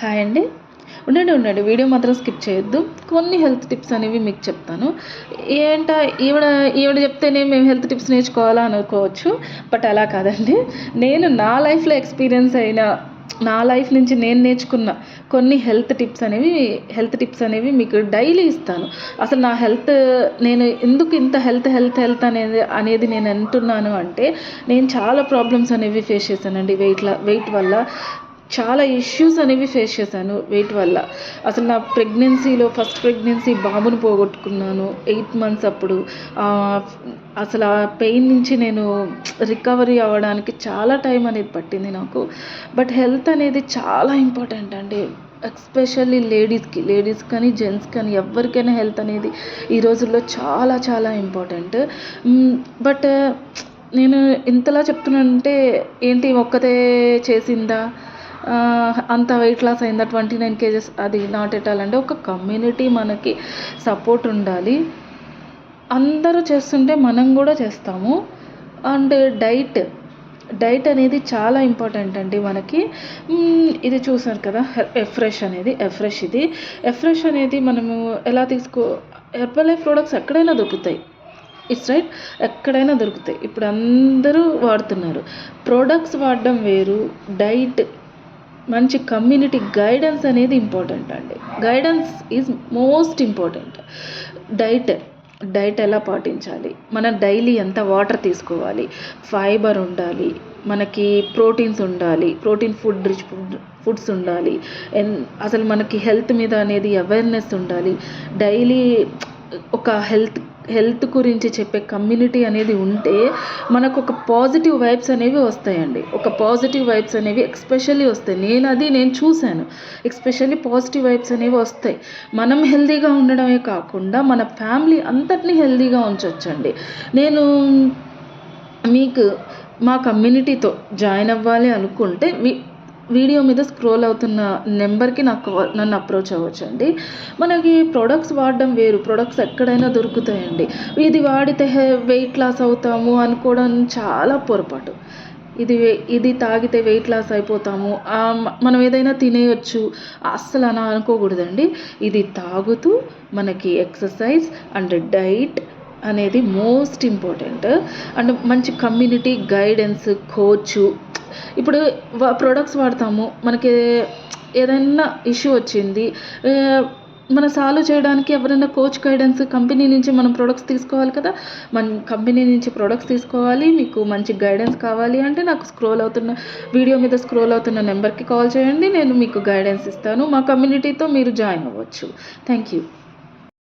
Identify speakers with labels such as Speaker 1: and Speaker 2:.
Speaker 1: Hi అండి. ఉండండి. Video మాత్రం స్కిప్ చేయొద్దు. కొన్ని హెల్త్ టిప్స్ అనేవి మీకు చెప్తాను. ఏంటా ఈవిడ ఈవిడ చెప్తేనే మేము హెల్త్ టిప్స్ నేర్చుకోవాలా అనుకోవచ్చు. బట్ అలా కాదండి. నేను నా లైఫ్‌లో ఎక్స్‌పీరియన్స్ అయిన నా లైఫ్ నుంచి నేను నేర్చుకున్న కొన్ని హెల్త్ టిప్స్ అనేవి మీకు డైలీ ఇస్తాను. అసలు నా హెల్త్ నేను ఎందుకు ఇంత హెల్త్ అనేది నేను అంటున్నాను అంటే, నేను చాలా ప్రాబ్లమ్స్ అనేవి ఫేస్ చేశానండి వెయిట్ వల్ల. చాలా ఇష్యూస్ అనేవి ఫేస్ చేశాను వెయిట్ వల్ల. అసలు నా ఫస్ట్ ప్రెగ్నెన్సీ బాబుని పోగొట్టుకున్నాను 8 మంత్స్ అప్పుడు. అసలు ఆ పెయిన్ నుంచి నేను రికవరీ అవ్వడానికి చాలా టైం అనేది పట్టింది నాకు. బట్ హెల్త్ అనేది చాలా ఇంపార్టెంట్ అండి. ఎస్పెషల్లీ లేడీస్ కానీ జెంట్స్ కానీ ఎవరికైనా హెల్త్ అనేది ఈ రోజుల్లో చాలా చాలా ఇంపార్టెంట్. బట్ నేను ఇంతలా చెప్తున్నానంటే ఏంటి ఒక్కతే చేసిందా, అంత వెయిట్ లాస్ అయిందా 29 కేజెస్, అది నాట్ ఎట్ ఆల్ అండి. ఒక కమ్యూనిటీ మనకి సపోర్ట్ ఉండాలి. అందరూ చేస్తుంటే మనం కూడా చేస్తాము. అండ్ డైట్ అనేది చాలా ఇంపార్టెంట్ అండి మనకి. ఇది చూసారు కదా, ఎఫ్రెష్ అనేది మనము ఎలా హెర్బల్ లైఫ్ ప్రోడక్ట్స్ ఎక్కడైనా దొరుకుతాయి. ఇట్స్ రైట్, ఎక్కడైనా దొరుకుతాయి. ఇప్పుడు అందరూ వాడుతున్నారు. ప్రోడక్ట్స్ వాడడం వేరు, డైట్, మంచి కమ్యూనిటీ గైడెన్స్ అనేది ఇంపార్టెంట్ అండి. Guidance is most important. Diet ఎలా పాటించాలి, మనం డైలీ ఎంత వాటర్ తీసుకోవాలి, ఫైబర్ ఉండాలి, మనకి ప్రోటీన్స్ ఉండాలి, రిచ్ ఫుడ్స్ ఉండాలి, అసలు మనకి హెల్త్ మీద అనేది అవేర్నెస్ ఉండాలి. డైలీ ఒక హెల్త్ గురించి చెప్పే కమ్యూనిటీ అనేది ఉంటే మనకు ఒక పాజిటివ్ వైబ్స్ అనేవి వస్తాయండి. ఎక్స్పెషల్లీ వస్తాయి. నేను చూశాను. ఎక్స్పెషల్లీ పాజిటివ్ వైబ్స్ అనేవి వస్తాయి. మనం హెల్తీగా ఉండడమే కాకుండా మన ఫ్యామిలీ అంతటినీ హెల్తీగా ఉంచొచ్చండి. నేను మీకు మా కమ్యూనిటీతో జాయిన్ అవ్వాలి అనుకుంటే వీడియో మీద స్క్రోల్ అవుతున్న నెంబర్కి నన్ను అప్రోచ్ అవ్వచ్చండి. మనకి ప్రొడక్ట్స్ వాడడం వేరు, ప్రొడక్ట్స్ ఎక్కడైనా దొరుకుతాయండి. ఇది వాడితే వెయిట్ లాస్ అవుతాము అనుకోవడం చాలా పొరపాటు. ఇది తాగితే వెయిట్ లాస్ అయిపోతాము, మనం ఏదైనా తినేయచ్చు, అస్సలు అలా అనుకోకూడదండి. ఇది తాగుతూ మనకి ఎక్సర్సైజ్ అండ్ డైట్ అనేది మోస్ట్ ఇంపార్టెంట్. అండ్ మంచి కమ్యూనిటీ గైడెన్స్, కోచ్. ఇప్పుడు ప్రొడక్ట్స్ వాడతాము, మనకి ఏదైనా ఇష్యూ వచ్చింది, మన సాల్వ్ చేయడానికి ఎవరైనా కోచ్ గైడెన్స్ కంపెనీ నుంచి మనం ప్రొడక్ట్స్ తీసుకోవాలి కదా. మన కంపెనీ నుంచి ప్రొడక్ట్స్ తీసుకోవాలి. మీకు మంచి గైడెన్స్ కావాలి అంటే నాకు వీడియో మీద స్క్రోల్ అవుతున్న నెంబర్కి కాల్ చేయండి. నేను మీకు గైడెన్స్ ఇస్తాను. మా కమ్యూనిటీతో మీరు జాయిన్ అవ్వచ్చు. Thank you.